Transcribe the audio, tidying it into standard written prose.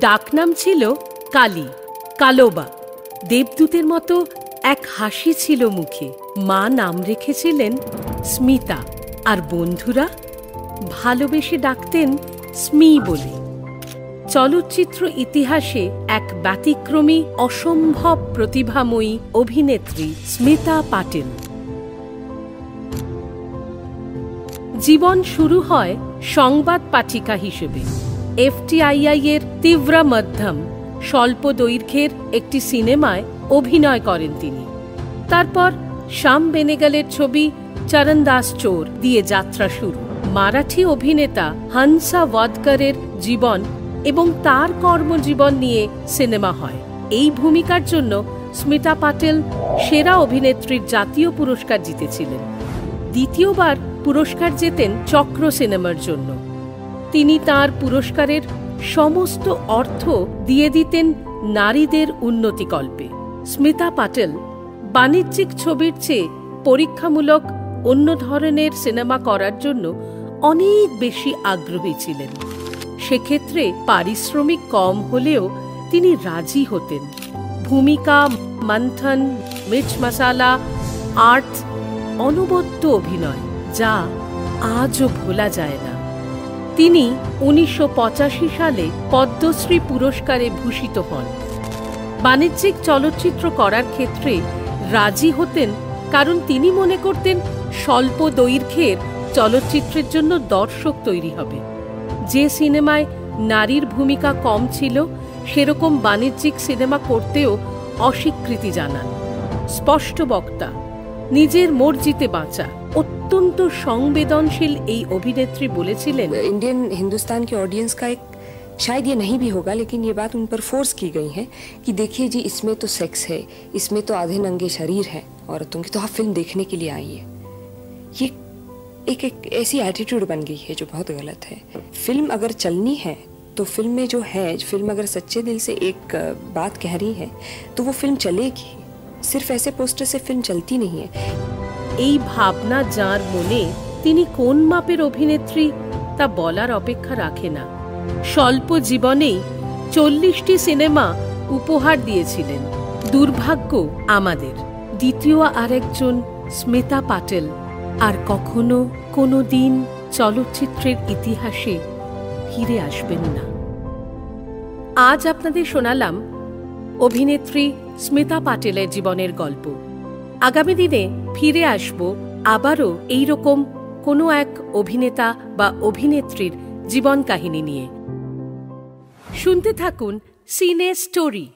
ডাকনাম ছিল কালী, কালোবা। দেবদূতের মতো এক হাসি ছিল মুখে। মা নাম রেখেছিলেন স্মিতা, আর বন্ধুরা ভালোবেসে ডাকতেন স্মি বলে। চলচ্চিত্র ইতিহাসে এক ব্যতিক্রমী অসম্ভব প্রতিভাময়ী অভিনেত্রী স্মিতা পাটিল। জীবন শুরু হয় সংবাদ পাঠিকা হিসেবে। FTII এর তীব্র মধ্যম স্বল্প দৈর্ঘ্যের একটি সিনেমায় অভিনয় করেন তিনি। তারপর শ্যাম বেনেগলের ছবি চরণদাস চোর দিয়ে যাত্রা শুরু। মারাঠি অভিনেতা হংসা ওয়াদকরের জীবন এবং তার কর্মজীবন নিয়ে সিনেমা হয়। এই ভূমিকার জন্য স্মিতা পাটিল সেরা অভিনেত্রীর জাতীয় পুরস্কার জিতেছিলেন। দ্বিতীয়বার পুরস্কার জেতেন চক্র সিনেমার জন্য। তিনি তার পুরস্কারের সমস্ত অর্থ দিয়ে দিতেন নারীদের উন্নতিকল্পে। স্মিতা পাটিল বাণিজ্যিক ছবির চেয়ে পরীক্ষামূলক অন্য ধরনের সিনেমা করার জন্য অনেক বেশি আগ্রহী ছিলেন। সেক্ষেত্রে পারিশ্রমিক কম হলেও তিনি রাজি হতেন। ভূমিকা, মন্থন, মির্চ মশালা, আর্ট, অনবদ্য অভিনয়, যা আজও ভোলা যায় না। তিনি 1985 সালে পদ্মশ্রী পুরস্কারে ভূষিত হন। বাণিজ্যিক চলচ্চিত্র করার ক্ষেত্রে রাজি হতেন কারণ তিনি মনে করতেন স্বল্প দৈর্ঘ্যের চলচ্চিত্রের জন্য দর্শক তৈরি হবে। যে সিনেমায় নারীর ভূমিকা কম ছিল সেরকম বাণিজ্যিক সিনেমা করতেও অস্বীকৃতি জানান। স্পষ্ট বক্তা, নিজের মর্জিতে বাঁচা, অত্যন্ত সংবেদনশীল এই অভিনেত্রী বলেছিলেন, इंडियन हिंदुस्तान के ऑडियंस का एक शायद ये नहीं भी होगा, लेकिन ये बात उन पर फोर्स की गई है कि देखिए जी, इसमें तो सेक्स है, इसमें तो आधे नंगे शरीर है औरतों की, तो आप फिल्म देखने के लिए आई है। ये एक ऐसी एटीट्यूड बन गई है जो बहुत गलत है। फिल्म अगर चलनी है तो फिल्म में जो है, फिल्म अगर सच्चे दिल से एक बात कह रही है तो वो फिल्म चलेगी। सिर्फ ऐसे पोस्टर से फिल्म चलती नहीं है। এই ভাবনা যার মনে, তিনি কোন মাপের অভিনেত্রী তা বলার অপেক্ষা রাখে না। স্বল্প জীবনেই 40টি সিনেমা উপহার দিয়েছিলেন। দুর্ভাগ্য আমাদের, দ্বিতীয় আরেকজন স্মিতা পাটিল আর কখনো কোনো দিন চলচ্চিত্রের ইতিহাসে ফিরে আসবেন না। আজ আপনাদের শোনালাম অভিনেত্রী স্মিতা পাটিলের জীবনের গল্প। আগামী দিনে ফিরে আসব আবারও এইরকম কোনো এক অভিনেতা বা অভিনেত্রীর জীবন কাহিনী নিয়ে। শুনতে থাকুন সিনে স্টোরি।